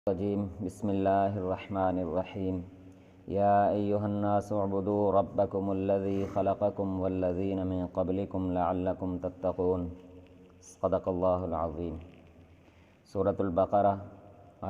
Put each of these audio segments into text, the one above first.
الرجيم بسم الله الرحمن الرحيم يا أيها الناس اعبدوا ربكم الذي خلقكم والذين من قبلكم لعلكم تتقون صدق اللہ العظیم۔ سورۃ البقرہ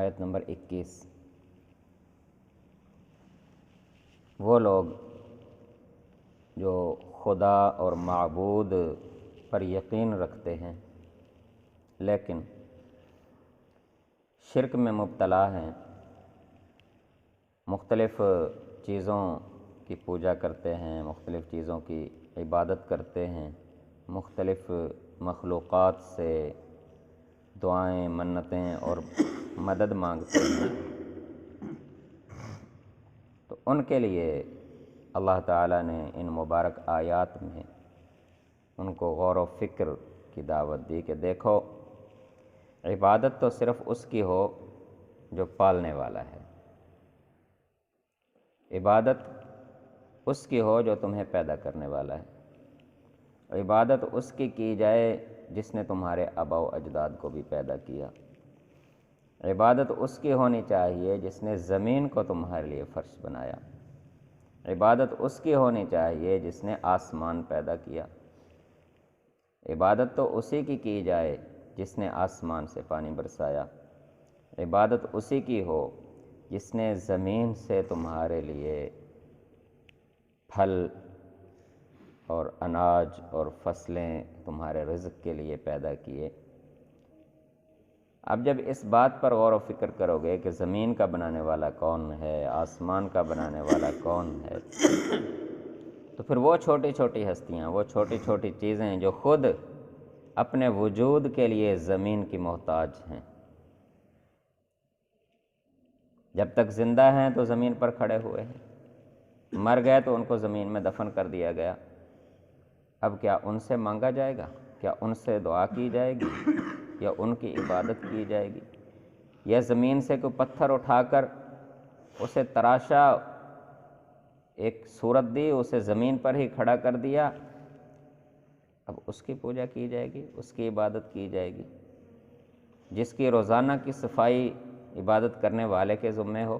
آیت نمبر 21۔ وہ لوگ جو خدا اور معبود پر یقین رکھتے ہیں لیکن شرک میں مبتلا ہیں، مختلف چیزوں کی پوجا کرتے ہیں، مختلف چیزوں کی عبادت کرتے ہیں، مختلف مخلوقات سے دعائیں، منتیں اور مدد مانگتے ہیں، تو ان کے لیے اللہ تعالیٰ نے ان مبارک آیات میں ان کو غور و فکر کی دعوت دی کہ دیکھو، عبادت تو صرف اس کی ہو جو پالنے والا ہے، عبادت اس کی ہو جو تمہیں پیدا کرنے والا ہے، عبادت اس کی جائے جس نے تمہارے آباء و اجداد کو بھی پیدا کیا، عبادت اس کی ہونی چاہیے جس نے زمین کو تمہارے لیے فرش بنایا، عبادت اس کی ہونی چاہیے جس نے آسمان پیدا کیا، عبادت تو اسی کی جائے جس نے آسمان سے پانی برسایا، عبادت اسی کی ہو جس نے زمین سے تمہارے لیے پھل اور اناج اور فصلیں تمہارے رزق کے لیے پیدا کیے۔ اب جب اس بات پر غور و فکر کرو گے کہ زمین کا بنانے والا کون ہے، آسمان کا بنانے والا کون ہے، تو پھر وہ چھوٹی چھوٹی ہستیاں، وہ چھوٹی چھوٹی چیزیں جو خود اپنے وجود کے لیے زمین کی محتاج ہیں، جب تک زندہ ہیں تو زمین پر کھڑے ہوئے ہیں، مر گئے تو ان کو زمین میں دفن کر دیا گیا، اب کیا ان سے مانگا جائے گا؟ کیا ان سے دعا کی جائے گی یا ان کی عبادت کی جائے گی؟ یا زمین سے کوئی پتھر اٹھا کر اسے تراشا، ایک صورت دی، اسے زمین پر ہی کھڑا کر دیا، اب اس کی پوجا کی جائے گی، اس کی عبادت کی جائے گی، جس کی روزانہ کی صفائی عبادت کرنے والے کے ذمے ہو،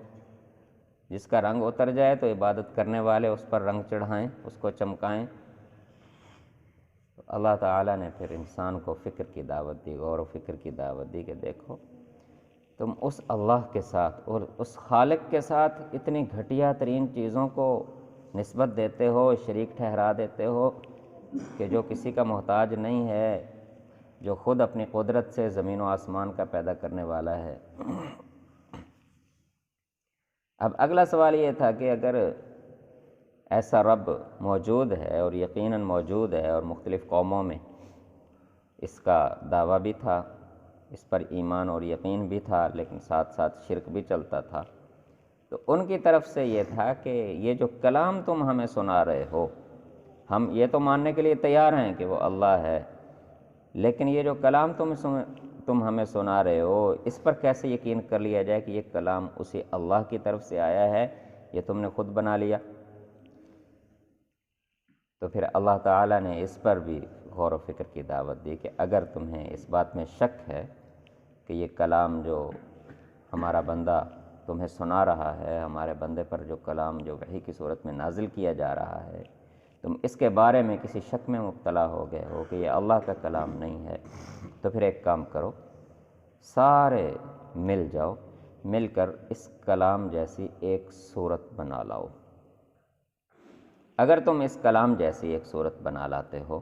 جس کا رنگ اتر جائے تو عبادت کرنے والے اس پر رنگ چڑھائیں، اس کو چمکائیں۔ تو اللہ تعالیٰ نے پھر انسان کو فکر کی دعوت دی، غور و فکر کی دعوت دی کہ دیکھو، تم اس اللہ کے ساتھ اور اس خالق کے ساتھ اتنی گھٹیا ترین چیزوں کو نسبت دیتے ہو، شریک ٹھہرا دیتے ہو کہ جو کسی کا محتاج نہیں ہے، جو خود اپنی قدرت سے زمین و آسمان کا پیدا کرنے والا ہے۔ اب اگلا سوال یہ تھا کہ اگر ایسا رب موجود ہے اور یقیناً موجود ہے اور مختلف قوموں میں اس کا دعویٰ بھی تھا، اس پر ایمان اور یقین بھی تھا، لیکن ساتھ ساتھ شرک بھی چلتا تھا، تو ان کی طرف سے یہ تھا کہ یہ جو کلام تم ہمیں سنا رہے ہو، ہم یہ تو ماننے کے لیے تیار ہیں کہ وہ اللہ ہے، لیکن یہ جو کلام تم ہمیں سنا رہے ہو، اس پر کیسے یقین کر لیا جائے کہ یہ کلام اسی اللہ کی طرف سے آیا ہے، یہ تم نے خود بنا لیا؟ تو پھر اللہ تعالیٰ نے اس پر بھی غور و فکر کی دعوت دی کہ اگر تمہیں اس بات میں شک ہے کہ یہ کلام جو ہمارا بندہ تمہیں سنا رہا ہے، ہمارے بندے پر جو کلام جو وحی کی صورت میں نازل کیا جا رہا ہے، تم اس کے بارے میں کسی شک میں مبتلا ہو گئے ہو کہ یہ اللہ کا کلام نہیں ہے، تو پھر ایک کام کرو، سارے مل جاؤ، مل کر اس کلام جیسی ایک صورت بنا لاؤ۔ اگر تم اس کلام جیسی ایک صورت بنا لاتے ہو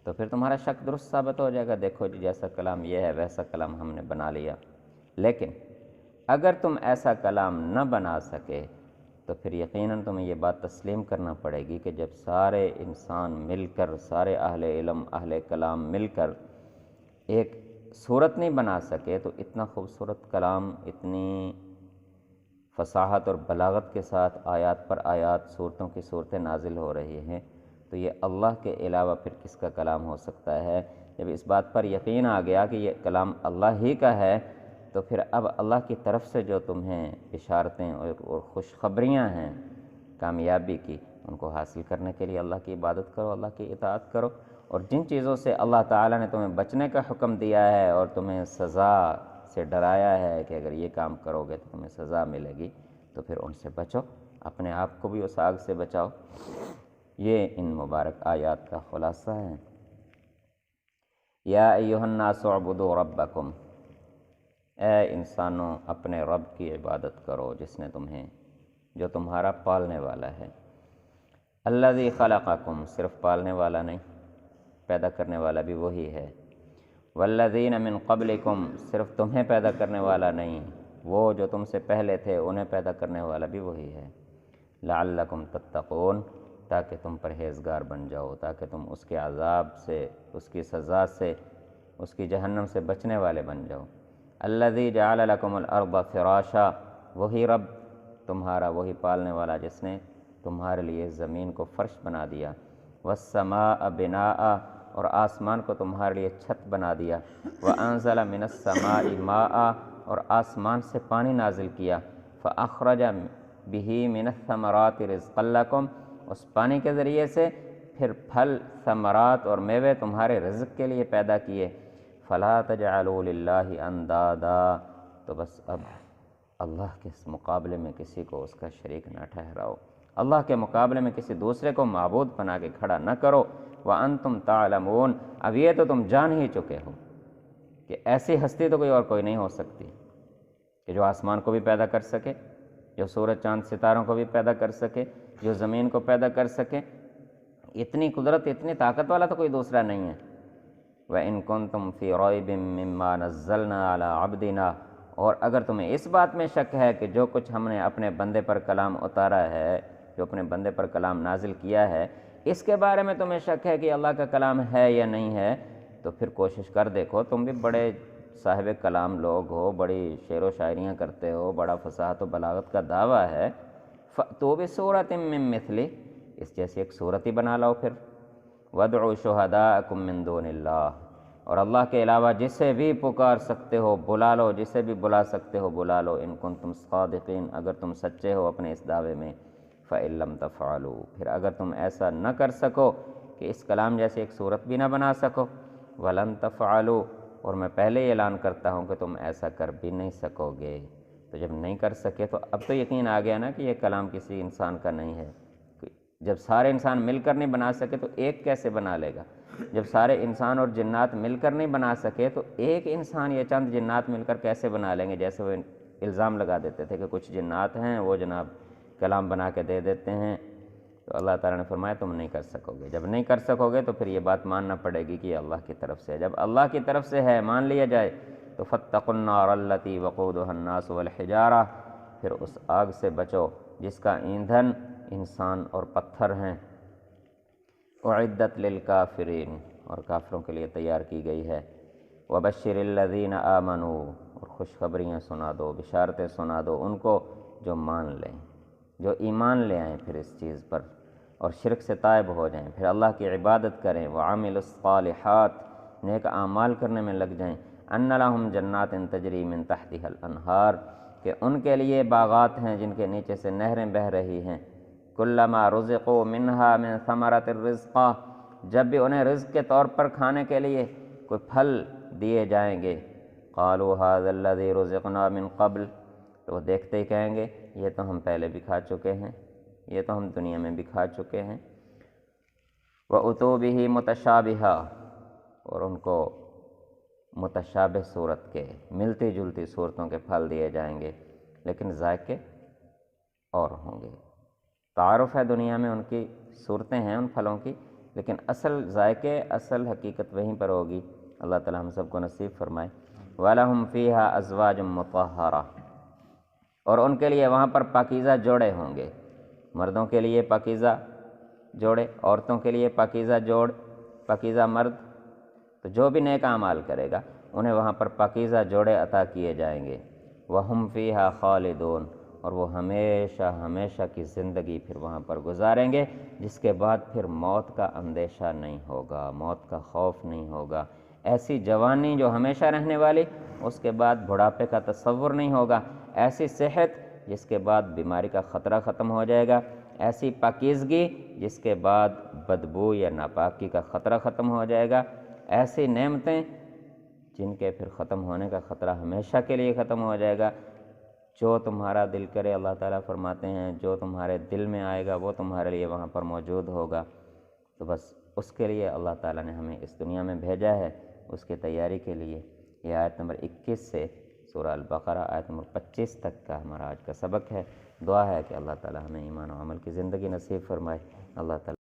تو پھر تمہارا شک درست ثابت ہو جائے گا، دیکھو جی جیسا کلام یہ ہے ویسا کلام ہم نے بنا لیا۔ لیکن اگر تم ایسا کلام نہ بنا سکے تو پھر یقیناً تمہیں یہ بات تسلیم کرنا پڑے گی کہ جب سارے انسان مل کر، سارے اہل علم، اہل کلام مل کر ایک صورت نہیں بنا سکے، تو اتنا خوبصورت کلام، اتنی فصاحت اور بلاغت کے ساتھ آیات پر آیات، صورتوں کی صورتیں نازل ہو رہی ہیں، تو یہ اللہ کے علاوہ پھر کس کا کلام ہو سکتا ہے؟ جب اس بات پر یقین آ گیا کہ یہ کلام اللہ ہی کا ہے، تو پھر اب اللہ کی طرف سے جو تمہیں اشارتیں اور خوشخبریاں ہیں کامیابی کی، ان کو حاصل کرنے کے لیے اللہ کی عبادت کرو، اللہ کی اطاعت کرو، اور جن چیزوں سے اللہ تعالیٰ نے تمہیں بچنے کا حکم دیا ہے اور تمہیں سزا سے ڈرایا ہے کہ اگر یہ کام کرو گے تو تمہیں سزا ملے گی، تو پھر ان سے بچو، اپنے آپ کو بھی اس آگ سے بچاؤ۔ یہ ان مبارک آیات کا خلاصہ ہے۔ یا ایھا الناس اعبدوا ربکم، اے انسانوں اپنے رب کی عبادت کرو جس نے تمہیں، جو تمہارا پالنے والا ہے۔ الذی خلقکم، صرف پالنے والا نہیں، پیدا کرنے والا بھی وہی ہے۔ والذین من قبلکم، صرف تمہیں پیدا کرنے والا نہیں، وہ جو تم سے پہلے تھے انہیں پیدا کرنے والا بھی وہی ہے۔ لعلکم تتقون، تاکہ تم پرہیزگار بن جاؤ، تاکہ تم اس کے عذاب سے، اس کی سزا سے، اس کی جہنم سے بچنے والے بن جاؤ۔ الذی جعل لکم الارض فراشا، وہی رب تمہارا، وہی پالنے والا جس نے تمہارے لیے زمین کو فرش بنا دیا۔ والسماء بناء، اور آسمان کو تمہارے لیے چھت بنا دیا۔ وانزل من السماء ماء، اور آسمان سے پانی نازل کیا۔ فاخرج به من الثمرات رزقا لکم، اس پانی کے ذریعے سے پھر پھل، ثمرات اور میوے تمہارے رزق کے لیے پیدا کیے۔ فلا تجعلوا للہ اندادا، تو بس اب اللہ کے مقابلے میں کسی کو اس کا شریک نہ ٹھہراؤ، اللہ کے مقابلے میں کسی دوسرے کو معبود بنا کے کھڑا نہ کرو۔ وانتم تعلمون، اب یہ تو تم جان ہی چکے ہو کہ ایسی ہستی تو کوئی نہیں ہو سکتی کہ جو آسمان کو بھی پیدا کر سکے، جو سورج چاند ستاروں کو بھی پیدا کر سکے، جو زمین کو پیدا کر سکے۔ اتنی قدرت، اتنی طاقت والا تو کوئی دوسرا نہیں ہے۔ وَإِن كُنتُمْ فِي رَيْبٍ مِّمَّا نَزَّلْنَا عَلَىٰ عَبْدِنَا، اور اگر تمہیں اس بات میں شک ہے کہ جو کچھ ہم نے اپنے بندے پر کلام اتارا ہے، جو اپنے بندے پر کلام نازل کیا ہے، اس کے بارے میں تمہیں شک ہے کہ اللہ کا کلام ہے یا نہیں ہے، تو پھر کوشش کر دیکھو، تم بھی بڑے صاحب کلام لوگ ہو، بڑی شعر و شاعریاں کرتے ہو، بڑا فصاحت و بلاغت کا دعویٰ ہے، فَأْتُوا بِسُورَةٍ مِّن مِّثْلِهِ، اس جیسی ایک صورت ہی بنا لاؤ پھر۔ وَادْعُوا شُهَدَاءَكُم مِّن دُونِ اللَّهِ، اور اللہ کے علاوہ جسے بھی پکار سکتے ہو بلا لو، جسے بھی بلا سکتے ہو بلا لو، ان کنتم صادقین، اگر تم سچے ہو اپنے اس دعوے میں۔ فَإِن لَّمْ تَفْعَلُوا، پھر اگر تم ایسا نہ کر سکو کہ اس کلام جیسی ایک صورت بھی نہ بنا سکو، وَلَن تَفْعَلُوا، اور میں پہلے ہی اعلان کرتا ہوں کہ تم ایسا کر بھی نہیں سکو گے۔ تو جب نہیں کر سکے تو اب تو یقین آ گیا نا کہ یہ کلام کسی انسان کا نہیں ہے۔ جب سارے انسان مل کر نہیں بنا سکے تو ایک کیسے بنا لے گا؟ جب سارے انسان اور جنات مل کر نہیں بنا سکے تو ایک انسان یا چند جنات مل کر کیسے بنا لیں گے؟ جیسے وہ الزام لگا دیتے تھے کہ کچھ جنات ہیں وہ جناب کلام بنا کے دے دیتے ہیں، تو اللہ تعالیٰ نے فرمایا تم نہیں کر سکو گے۔ جب نہیں کر سکو گے تو پھر یہ بات ماننا پڑے گی کہ یہ اللہ کی طرف سے ہے۔ جب اللہ کی طرف سے ہے، مان لیا جائے، تو فاتقوا النار التی وقودها الناس والحجارہ، پھر اس آگ سے بچو جس کا ایندھن انسان اور پتھر ہیں۔ اعدت للکافرین، اور کافروں کے لیے تیار کی گئی ہے۔ وبشر الذین آمنوا، اور خوشخبریاں سنا دو، بشارتیں سنا دو ان کو جو مان لیں، جو ایمان لے آئیں پھر اس چیز پر اور شرک سے تائب ہو جائیں، پھر اللہ کی عبادت کریں۔ وعملوا الصالحات، نیک اعمال کرنے میں لگ جائیں۔ ان لہم جنات تجری من تحتها الانہار، کہ ان کے لیے باغات ہیں جن کے نیچے سے نہریں بہہ رہی ہیں۔ کلما رزقوا منها من ثمرۃ الرزق، جب بھی انہیں رزق کے طور پر کھانے کے لیے کوئی پھل دیے جائیں گے، قالوا هذا الذي رزقنا من قبل، تو وہ دیکھتے ہی کہیں گے یہ تو ہم پہلے بھی کھا چکے ہیں، یہ تو ہم دنیا میں بھی کھا چکے ہیں۔ وَأُتُوا بِهِ مُتَشَابِهًا، اور ان کو متشابہ صورت کے، ملتی جلتی صورتوں کے پھل دیے جائیں گے، لیکن ذائقے اور ہوں گے۔ تعارف ہے دنیا میں ان کی صورتیں ہیں ان پھلوں کی، لیکن اصل ذائقے، اصل حقیقت وہیں پر ہوگی۔ اللہ تعالی ہم سب کو نصیب فرمائے۔ وَلَهُمْ فِيهَا أَزْوَاجٌ مُطَهَّرَةٌ، اور ان کے لیے وہاں پر پاکیزہ جوڑے ہوں گے، مردوں کے لیے پاکیزہ جوڑے، عورتوں کے لیے پاکیزہ جوڑ، پاکیزہ مرد، تو جو بھی نیک اعمال کرے گا انہیں وہاں پر پاکیزہ جوڑے عطا کیے جائیں گے۔ وَهُمْ فِيهَا خَالِدُونَ، اور وہ ہمیشہ ہمیشہ کی زندگی پھر وہاں پر گزاریں گے، جس کے بعد پھر موت کا اندیشہ نہیں ہوگا، موت کا خوف نہیں ہوگا۔ ایسی جوانی جو ہمیشہ رہنے والی، اس کے بعد بڑھاپے کا تصور نہیں ہوگا۔ ایسی صحت جس کے بعد بیماری کا خطرہ ختم ہو جائے گا۔ ایسی پاکیزگی جس کے بعد بدبو یا ناپاکی کا خطرہ ختم ہو جائے گا۔ ایسی نعمتیں جن کے پھر ختم ہونے کا خطرہ ہمیشہ کے لیے ختم ہو جائے گا۔ جو تمہارا دل کرے، اللہ تعالیٰ فرماتے ہیں جو تمہارے دل میں آئے گا وہ تمہارے لیے وہاں پر موجود ہوگا۔ تو بس اس کے لیے اللہ تعالیٰ نے ہمیں اس دنیا میں بھیجا ہے، اس کی تیاری کے لیے۔ یہ آیت نمبر 21 سے سورہ البقرہ آیت نمبر 25 تک کا ہمارا آج کا سبق ہے۔ دعا ہے کہ اللہ تعالیٰ ہمیں ایمان و عمل کی زندگی نصیب فرمائے۔ اللہ تعالیٰ